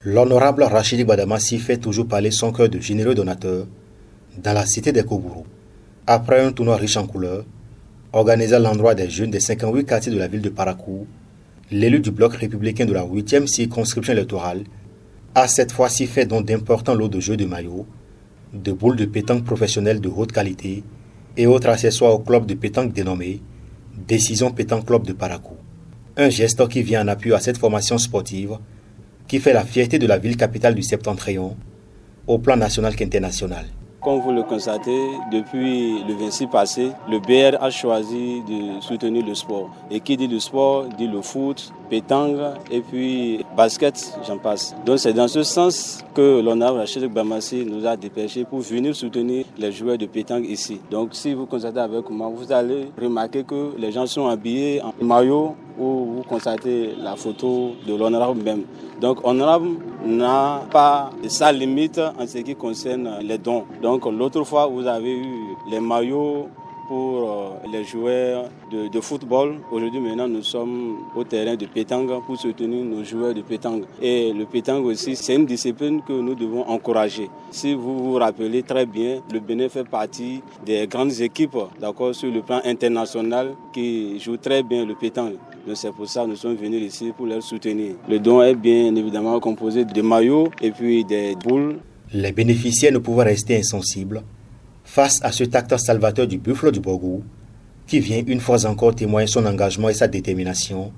L'honorable Rachidi Badamassi fait toujours parler son cœur de généreux donateur dans la cité des Kobourou. Après un tournoi riche en couleurs, organisé à l'endroit des jeunes des 58 quartiers de la ville de Parakou, l'élu du bloc républicain de la 8e circonscription électorale a cette fois-ci fait don d'importants lots de jeux de maillots, de boules de pétanque professionnelles de haute qualité et autres accessoires au club de pétanque dénommé Décision Pétanque Club de Parakou. Un geste qui vient en appui à cette formation sportive qui fait la fierté de la ville capitale du Septentrion au plan national qu'international. Comme vous le constatez, depuis le 26 passé, le BR a choisi de soutenir le sport. Et qui dit le sport, dit le foot, pétanque et puis basket, j'en passe. Donc c'est dans ce sens que l'honorable Rachidi Badamassi nous a dépêchés pour venir soutenir les joueurs de pétanque ici. Donc si vous constatez avec moi, vous allez remarquer que les gens sont habillés en maillot où vous constatez la photo de l'honorable même. Donc l'honorable n'a pas de sa limite en ce qui concerne les dons. Donc l'autre fois, vous avez eu les maillots pour les joueurs de football. Aujourd'hui, maintenant, nous sommes au terrain de pétanque pour soutenir nos joueurs de pétanque. Et le pétanque aussi, c'est une discipline que nous devons encourager. Si vous vous rappelez très bien, le Bénin fait partie des grandes équipes, d'accord, sur le plan international qui jouent très bien le pétanque. Donc c'est pour ça que nous sommes venus ici pour les soutenir. Le don est bien évidemment composé de maillots et puis des boules. Les bénéficiaires ne pouvaient rester insensibles face à cet acteur salvateur du Buffalo du Borgou qui vient une fois encore témoigner son engagement et sa détermination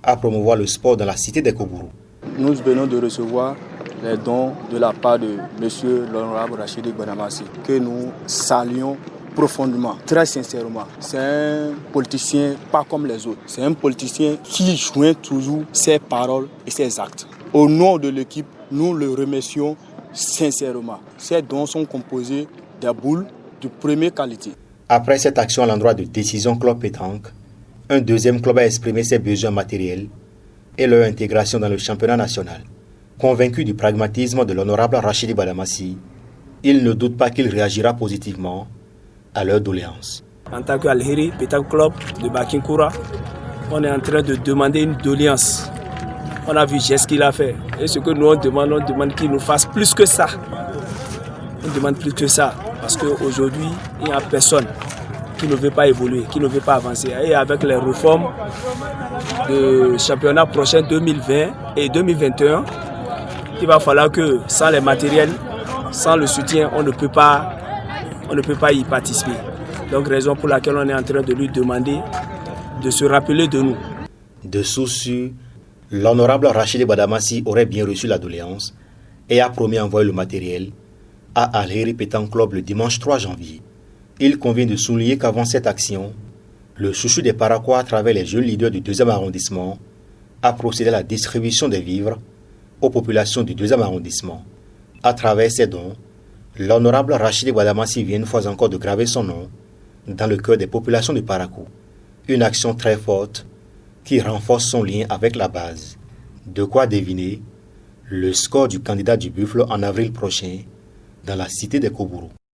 à promouvoir le sport dans la cité des Kobourou. Nous venons de recevoir les dons de la part de M. l'honorable Rachidi Badamassi que nous saluons profondément, très sincèrement. C'est un politicien pas comme les autres. C'est un politicien qui joint toujours ses paroles et ses actes. Au nom de l'équipe, nous le remercions sincèrement. Ces dons sont composés des boules de première qualité. Après cette action à l'endroit de Décision Club Pétanque, un deuxième club a exprimé ses besoins matériels et leur intégration dans le championnat national. Convaincu du pragmatisme de l'honorable Rachidi Badamassi, il ne doute pas qu'il réagira positivement à leur doléance. En tant qu'Alheri Pétanque Club de Bakinkoura, on est en train de demander une doléance. On a vu ce qu'il a fait. Et ce que nous on demande qu'il nous fasse plus que ça. On demande plus que ça. Parce qu'aujourd'hui, il n'y a personne qui ne veut pas évoluer, qui ne veut pas avancer. Et avec les réformes du championnat prochain 2020 et 2021, il va falloir que sans les matériels, sans le soutien, on ne peut pas y participer. Donc raison pour laquelle on est en train de lui demander de se rappeler de nous. De souci, l'honorable Rachidi Badamassi aurait bien reçu la doléance et a promis d'envoyer le matériel à Alheri Pétanque Club le dimanche 3 janvier. Il convient de souligner qu'avant cette action, le chouchou des Paraquois, à travers les jeunes leaders du 2e arrondissement, a procédé à la distribution des vivres aux populations du 2e arrondissement. À travers ces dons, l'honorable Rachidi Badamassi vient une fois encore de graver son nom dans le cœur des populations de Parakou. Une action très forte qui renforce son lien avec la base. De quoi deviner le score du candidat du Buffalo en avril prochain dans la cité des Kobourou.